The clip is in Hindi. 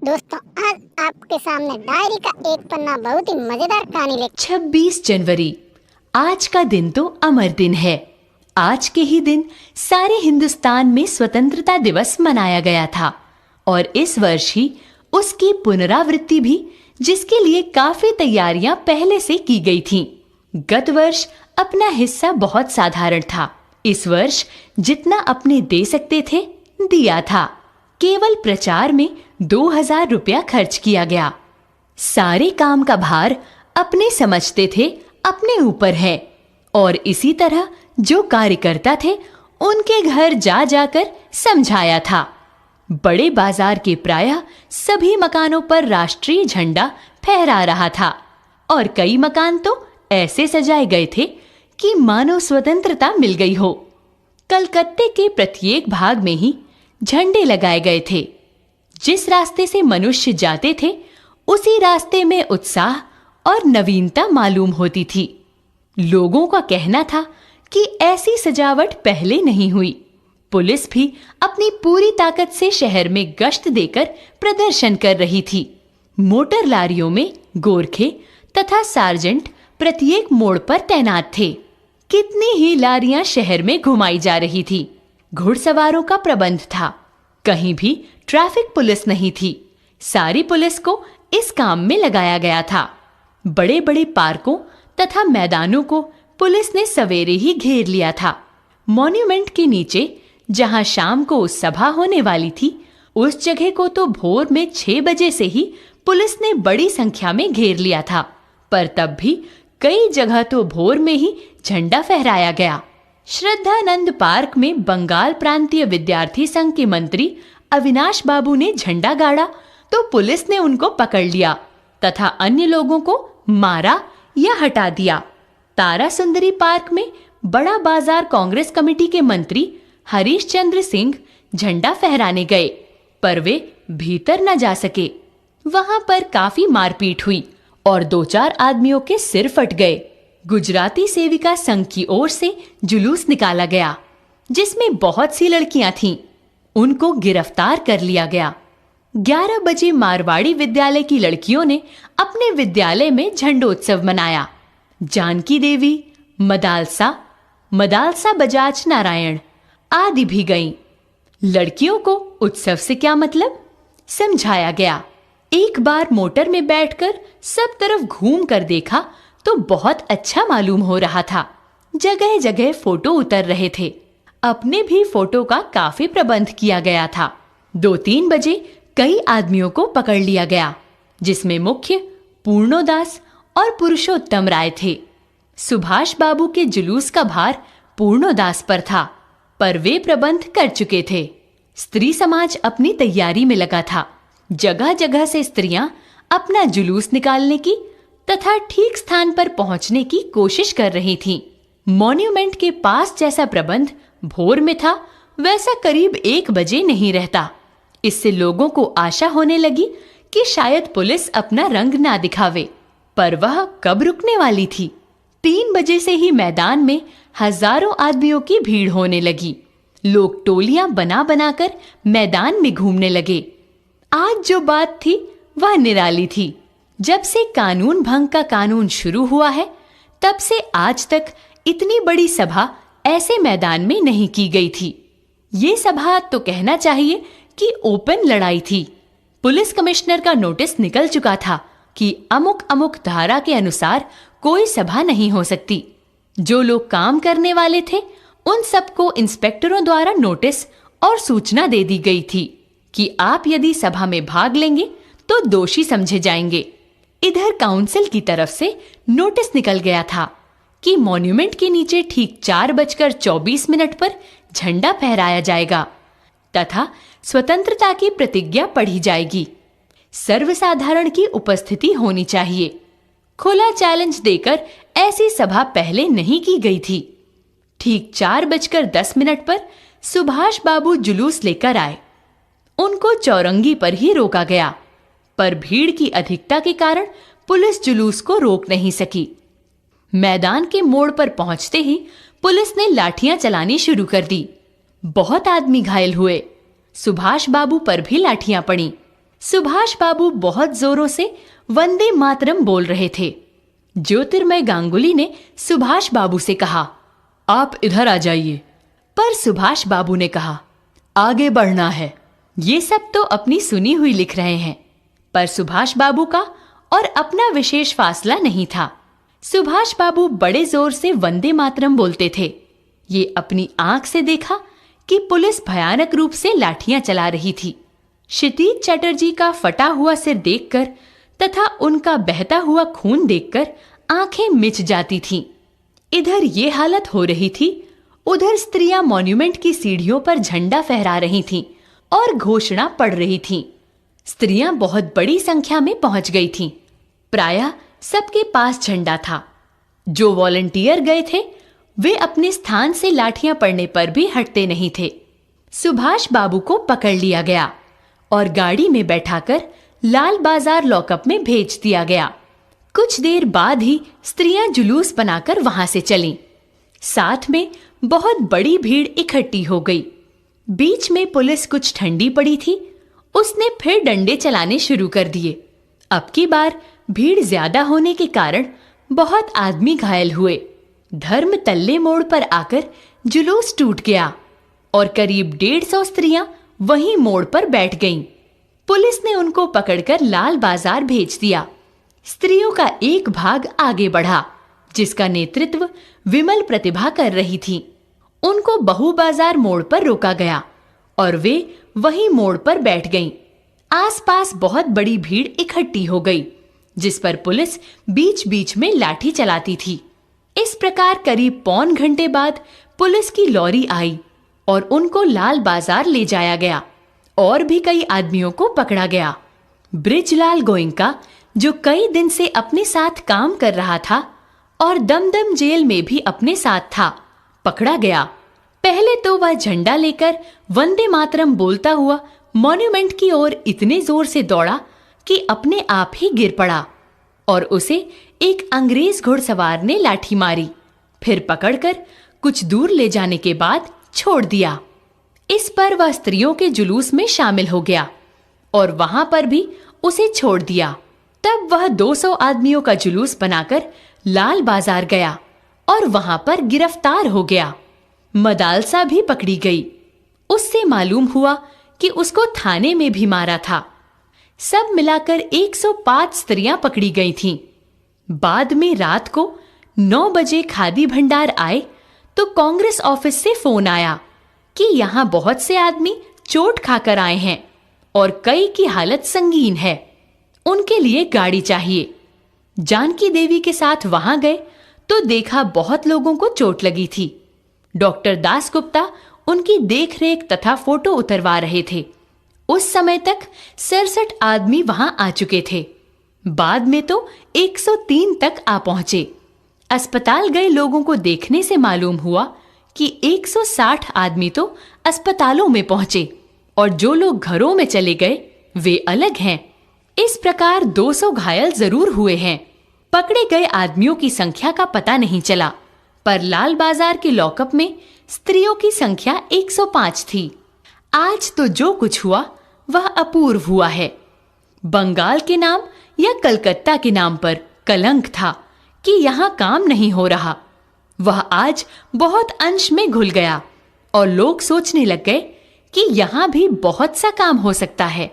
दोस्तों, आज आपके सामने डायरी का एक पन्ना बहुत ही मजेदार कहानी ले 26 जनवरी आज का दिन तो अमर दिन है। आज के ही दिन सारे हिंदुस्तान में स्वतंत्रता दिवस मनाया गया था और इस वर्ष ही उसकी पुनरावृत्ति भी, जिसके लिए काफी तैयारियां पहले से की गई थीं। गत वर्ष अपना हिस्सा बहुत साधारण था। इस वर्ष जितना अपने दे सकते थे दिया था। केवल प्रचार में 2000 रुपया खर्च किया गया। सारे काम का भार अपने समझते थे अपने ऊपर है और इसी तरह जो कार्यकर्ता थे उनके घर जा जाकर समझाया था। बड़े बाजार के प्रायः सभी मकानों पर राष्ट्रीय झंडा फहरा रहा था और कई मकान तो ऐसे सजाए गए थे कि मानो स्वतंत्रता मिल गई हो। कलकत्ते के प्रत्येक भाग में ही झंडे लगाए गए थे। जिस रास्ते से मनुष्य जाते थे उसी रास्ते में उत्साह और नवीनता मालूम होती थी। लोगों का कहना था कि ऐसी सजावट पहले नहीं हुई। पुलिस भी अपनी पूरी ताकत से शहर में गश्त देकर प्रदर्शन कर रही थी। मोटर लारियों में गोरखे तथा सार्जेंट प्रत्येक मोड़ पर तैनात थे। कितनी ही लारियां शहर में घुमाई जा रही थी। घुड़सवारों का प्रबंध था। कहीं भी ट्रैफिक पुलिस नहीं थी। सारी पुलिस को इस काम में लगाया गया था। बड़े बड़े पार्कों तथा मैदानों को पुलिस ने सवेरे ही घेर लिया था। मॉन्यूमेंट के नीचे जहां शाम को सभा होने वाली थी, उस जगह को तो भोर में 6 बजे से ही पुलिस ने बड़ी संख्या में घेर लिया था। पर तब भी कई जगह तो भोर में ही झंडा फहराया गया। श्रद्धानंद पार्क में बंगाल प्रांतीय विद्यार्थी संघ के मंत्री अविनाश बाबू ने झंडा गाड़ा तो पुलिस ने उनको पकड़ लिया तथा अन्य लोगों को मारा या हटा दिया। तारा सुंदरी पार्क में बड़ा बाजार कांग्रेस कमेटी के मंत्री हरीश चंद्र सिंह झंडा फहराने गए, पर वे भीतर न जा सके। वहां पर काफी मारपीट हुई और 2-4 आदमियों के सिर फट गए। गुजराती सेविका संघ की ओर से जुलूस निकाला गया जिसमें बहुत सी लड़कियां थीं। उनको गिरफ्तार कर लिया गया। 11 बजे मारवाड़ी विद्यालय की लड़कियों ने अपने विद्यालय में झंडोत्सव मनाया। जानकी देवी, मदालसा बजाज नारायण आदि भी गईं। लड़कियों को उत्सव से क्या मतलब समझाया गया। एक बार मोटर में बैठकर सब तरफ घूम कर देखा तो बहुत अच्छा मालूम हो रहा था। जगह जगह फोटो उतर रहे थे। अपने भी फोटो का काफी प्रबंध किया गया था। 2-3 बजे कई आदमियों को पकड़ लिया गया, जिसमें मुख्य पूर्णोदास और पुरुषोत्तम राय थे। सुभाष बाबू के जुलूस का भार पूर्णोदास पर था, पर वे प्रबंध कर चुके थे। स्त्री समाज अपनी तैयारी में लगा था। जगह जगह से स्त्रियां अपना जुलूस निकालने की तथा ठीक स्थान पर पहुंचने की कोशिश कर रही थीं। मॉन्यूमेंट के पास जैसा प्रबंध भोर में था, वैसा करीब 1 बजे नहीं रहता। इससे लोगों को आशा होने लगी कि शायद पुलिस अपना रंग ना दिखावे, पर वह कब रुकने वाली थी। 3 बजे से ही मैदान में हजारों आदमियों की भीड़ होने लगी। लोग टोलियां बना बनाकर मैदान में घूमने लगे। आज जो बात थी वह निराली थी। जब से कानून भंग का कानून शुरू हुआ है, तब से आज तक इतनी बड़ी सभा ऐसे मैदान में नहीं की गई थी। ये सभा तो कहना चाहिए कि ओपन लड़ाई थी। पुलिस कमिश्नर का नोटिस निकल चुका था कि अमुक अमुक धारा के अनुसार कोई सभा नहीं हो सकती। जो लोग काम करने वाले थे उन सबको इंस्पेक्टरों द्वारा नोटिस और सूचना दे दी गई थी कि आप यदि सभा में भाग लेंगे तो दोषी समझे जाएंगे। इधर काउंसिल की तरफ से नोटिस निकल गया था कि मॉन्यूमेंट के नीचे ठीक 4:24 पर झंडा फहराया जाएगा तथा स्वतंत्रता की प्रतिज्ञा पढ़ी जाएगी। सर्वसाधारण की उपस्थिति होनी चाहिए। खुला चैलेंज देकर ऐसी सभा पहले नहीं की गई थी। ठीक 4:10 पर सुभाष बाबू जुलूस लेकर आए। उनको चौरंगी पर ही रोका गया, पर भीड़ की अधिकता के कारण पुलिस जुलूस को रोक नहीं सकी। मैदान के मोड़ पर पहुंचते ही पुलिस ने लाठियां चलानी शुरू कर दी। बहुत आदमी घायल हुए। सुभाष बाबू पर भी लाठियां पड़ी। सुभाष बाबू बहुत जोरों से वंदे मातरम बोल रहे थे। ज्योतिर्मय गांगुली ने सुभाष बाबू से कहा, आप इधर आ जाइए। पर सुभाष बाबू ने कहा, आगे बढ़ना है। ये सब तो अपनी सुनी हुई लिख रहे हैं, पर सुभाष बाबू का और अपना विशेष फासला नहीं था। सुभाष बाबू बड़े जोर से वंदे मातरम बोलते थे। ये अपनी आंख से देखा कि पुलिस भयानक रूप से लाठियां चला रही थी। क्षितिज चटर्जी का फटा हुआ सिर देखकर तथा उनका बहता हुआ खून देखकर आंखें मिच जाती थीं। इधर ये हालत हो रही थी, उधर स्त्रियां मॉन्यूमेंट की सीढ़ियों पर झंडा फहरा रही थीं और घोषणा पढ़ रही थीं। स्त्रियां बहुत बड़ी संख्या में पहुंच गई थीं। प्रायः सबके पास झंडा था। जो वॉलंटियर गए थे वे अपने स्थान से लाठियां पड़ने पर भी हटते नहीं थे। सुभाष बाबू को पकड़ लिया गया और गाड़ी में बैठाकर लाल बाजार लॉकअप में भेज दिया गया। कुछ देर बाद ही स्त्रियां जुलूस बनाकर वहां से चलीं। साथ में बहुत बड़ी भीड़ इकट्ठी हो गई। बीच में पुलिस कुछ ठंडी पड़ी थी, उसने फिर डंडे चलाने शुरू कर दिए। अब की बार भीड़ ज्यादा होने के कारण बहुत आदमी घायल हुए। धर्म तल्ले मोड़ पर आकर जुलूस टूट गया और करीब 150 स्त्रियां वहीं मोड़ पर बैठ गईं। पुलिस ने उनको पकड़कर लाल बाजार भेज दिया। स्त्रियों का एक भाग आगे बढ़ा, जिसका नेतृत्व विमल प्रतिभा कर रही थी। उनको बहु बाजार मोड़ पर रोका गया और वे वहीं मोड़ पर बैठ गईं। आसपास बहुत बड़ी भीड़ इकट्ठी हो गई, जिस पर पुलिस बीच बीच में लाठी चलाती थी। इस प्रकार करीब पौन घंटे बाद पुलिस की लॉरी आई और उनको लाल बाजार ले जाया गया और भी कई आदमियों को पकड़ा गया। ब्रिजलाल गोयनका, जो कई दिन से अपने साथ काम कर रहा था और दमदम जेल में भी अपने साथ था, पकड़ा गया। पहले तो वह झंडा लेकर वंदे मातरम बोलता हुआ मॉन्यूमेंट की ओर इतने जोर से दौड़ा कि अपने आप ही गिर पड़ा और उसे एक अंग्रेज घुड़सवार ने लाठी मारी। फिर पकड़कर कुछ दूर ले जाने के बाद छोड़ दिया। इस पर वह स्त्रियों के जुलूस में शामिल हो गया और वहां पर भी उसे छोड़ दिया। तब वह 200 आदमियों का जुलूस बनाकर लाल बाजार गया और वहां पर गिरफ्तार हो गया। मदालसा भी पकड़ी गई। उससे मालूम हुआ कि उसको थाने में भी मारा था। सब मिलाकर 105 स्त्रियां पकड़ी गई थीं। बाद में रात को 9 बजे खादी भंडार आए तो कांग्रेस ऑफिस से फोन आया कि यहाँ बहुत से आदमी चोट खाकर आए हैं और कई की हालत संगीन है, उनके लिए गाड़ी चाहिए। जानकी देवी के साथ वहां गए तो देखा बहुत लोगों को चोट लगी थी। डॉक्टर दासगुप्ता उनकी देखरेख तथा फोटो उतरवा रहे थे। उस समय तक 67 आदमी वहां आ चुके थे। बाद में तो 103 तक आ पहुंचे। अस्पताल गए लोगों को देखने से मालूम हुआ कि 160 आदमी तो अस्पतालों में पहुंचे और जो लोग घरों में चले गए वे अलग हैं। इस प्रकार 200 घायल जरूर हुए हैं। पकड़े गए आदमियों की संख्या का पता नहीं चला, पर लाल बाजार के लॉकअप में स्त्रियों की संख्या 105 थी। आज तो जो कुछ हुआ वह अपूर्व हुआ है। बंगाल के नाम या कलकत्ता के नाम पर कलंक था कि यहाँ काम नहीं हो रहा। वह आज बहुत अंश में घुल गया और लोग सोचने लग गए कि यहाँ भी बहुत सा काम हो सकता है।